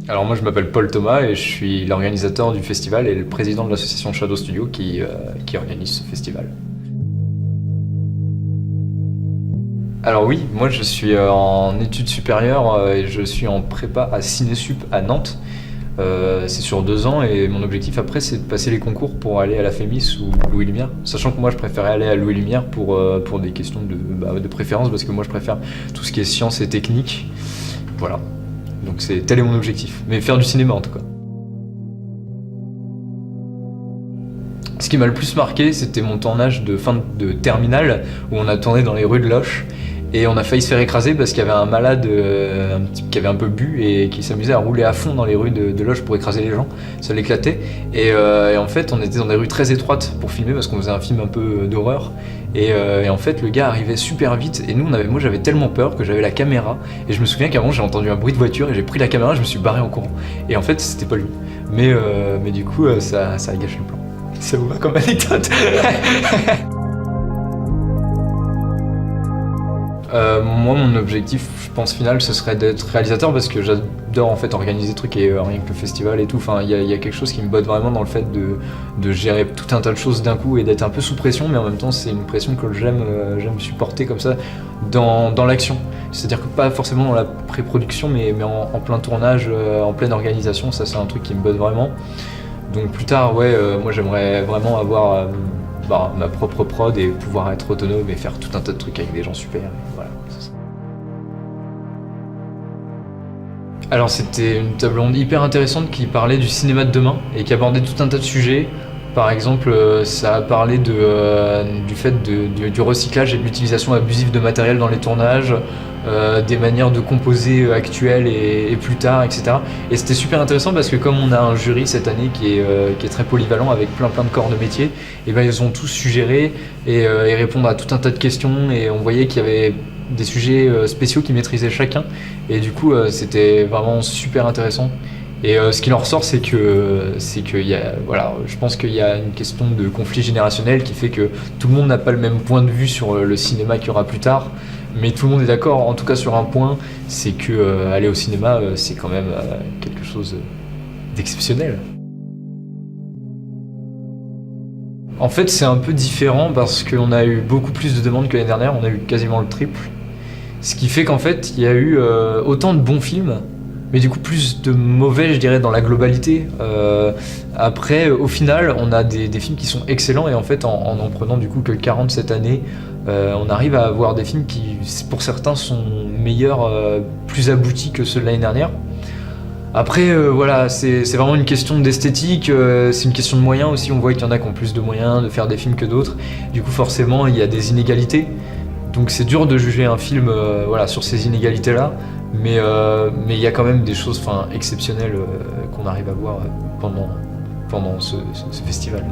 Alors moi je m'appelle Paul Thomas et je suis l'organisateur du festival et le président de l'association Shadow Studio qui organise ce festival. Alors oui, moi je suis en études supérieures et je suis en prépa à Cinésup à Nantes. C'est sur 2 ans et mon objectif après c'est de passer les concours pour aller à la FEMIS ou Louis Lumière. Sachant que moi je préférais aller à Louis Lumière pour des questions de préférence parce que moi je préfère tout ce qui est sciences et techniques. Voilà. Donc tel est mon objectif. Mais faire du cinéma en tout cas. Ce qui m'a le plus marqué, c'était mon tournage de fin de terminale où on a tourné dans les rues de Loches et on a failli se faire écraser parce qu'il y avait un malade, un type qui avait un peu bu et qui s'amusait à rouler à fond dans les rues de Loches pour écraser les gens. Ça l'éclatait. Et en fait, on était dans des rues très étroites pour filmer parce qu'on faisait un film un peu d'horreur. Et en fait, le gars arrivait super vite et moi j'avais tellement peur que j'avais la caméra. Et je me souviens qu'avant j'ai entendu un bruit de voiture et j'ai pris la caméra et je me suis barré en courant. Et en fait, c'était pas lui. Mais du coup, ça a gâché le plan. Ça vous va comme anecdote? Moi, mon objectif, je pense final, ce serait d'être réalisateur parce que j'adore en fait organiser des trucs et rien que le festival et tout. Enfin, il y a quelque chose qui me botte vraiment dans le fait de gérer tout un tas de choses d'un coup et d'être un peu sous pression, mais en même temps, c'est une pression que j'aime supporter comme ça dans l'action. C'est-à-dire que pas forcément dans la pré-production, mais en plein tournage, en pleine organisation. Ça, c'est un truc qui me botte vraiment. Donc plus tard, ouais, moi j'aimerais vraiment avoir ma propre prod et pouvoir être autonome et faire tout un tas de trucs avec des gens super. Voilà, c'est ça. Alors c'était une table ronde hyper intéressante qui parlait du cinéma de demain et qui abordait tout un tas de sujets. Par exemple, ça a parlé du fait du recyclage et de l'utilisation abusive de matériel dans les tournages, des manières de composer actuelles et plus tard, etc. Et c'était super intéressant parce que comme on a un jury cette année qui est très polyvalent avec plein de corps de métier, et ben ils ont tous suggéré et répondre à tout un tas de questions et on voyait qu'il y avait des sujets spéciaux qu'ils maîtrisaient chacun et du coup c'était vraiment super intéressant. Et ce qu'il en ressort, c'est que je pense qu'il y a une question de conflit générationnel qui fait que tout le monde n'a pas le même point de vue sur le cinéma qu'il y aura plus tard, mais tout le monde est d'accord, en tout cas sur un point, c'est que aller au cinéma, c'est quand même quelque chose d'exceptionnel. En fait, c'est un peu différent parce qu'on a eu beaucoup plus de demandes que l'année dernière, on a eu quasiment le triple, ce qui fait qu'en fait, il y a eu autant de bons films, mais du coup plus de mauvais, je dirais, dans la globalité. Après, au final, on a des films qui sont excellents et en fait, en prenant du coup que 40 cette année, on arrive à avoir des films qui, pour certains, sont meilleurs, plus aboutis que ceux de l'année dernière. Après, voilà, c'est vraiment une question d'esthétique, c'est une question de moyens aussi. On voit qu'il y en a qui ont plus de moyens de faire des films que d'autres. Du coup, forcément, il y a des inégalités. Donc c'est dur de juger un film sur ces inégalités-là. Mais il y a quand même des choses exceptionnelles qu'on arrive à voir pendant ce festival.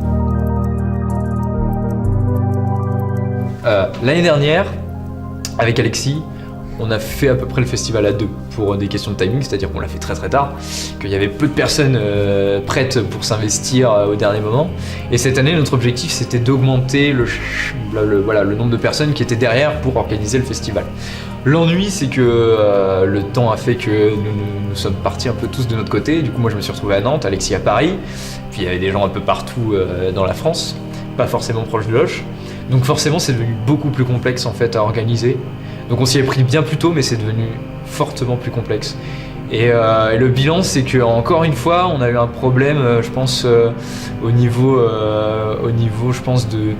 L'année dernière, avec Alexis, on a fait à peu près le festival à 2 pour des questions de timing, c'est-à-dire qu'on l'a fait très tard, qu'il y avait peu de personnes prêtes pour s'investir au dernier moment. Et cette année, notre objectif, c'était d'augmenter le nombre de personnes qui étaient derrière pour organiser le festival. L'ennui, c'est que le temps a fait que nous sommes partis un peu tous de notre côté. Du coup, moi, je me suis retrouvé à Nantes, Alexis à Paris. Puis il y avait des gens un peu partout dans la France, pas forcément proches de Loches. Donc forcément, c'est devenu beaucoup plus complexe en fait à organiser. Donc on s'y est pris bien plus tôt, mais c'est devenu fortement plus complexe. Et le bilan, c'est que encore une fois, on a eu un problème, je pense, au niveau, je pense, de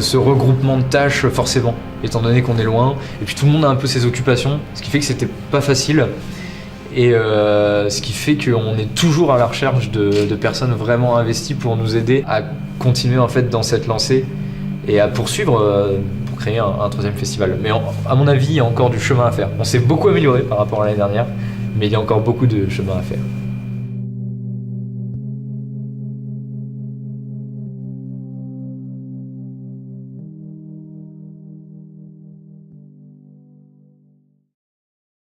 ce regroupement de tâches, forcément, étant donné qu'on est loin. Et puis tout le monde a un peu ses occupations, ce qui fait que c'était pas facile. Et ce qui fait qu'on est toujours à la recherche de personnes vraiment investies pour nous aider à continuer en fait dans cette lancée et à poursuivre pour créer un 3e festival. Mais à mon avis, il y a encore du chemin à faire. On s'est beaucoup amélioré par rapport à l'année dernière, mais il y a encore beaucoup de chemin à faire.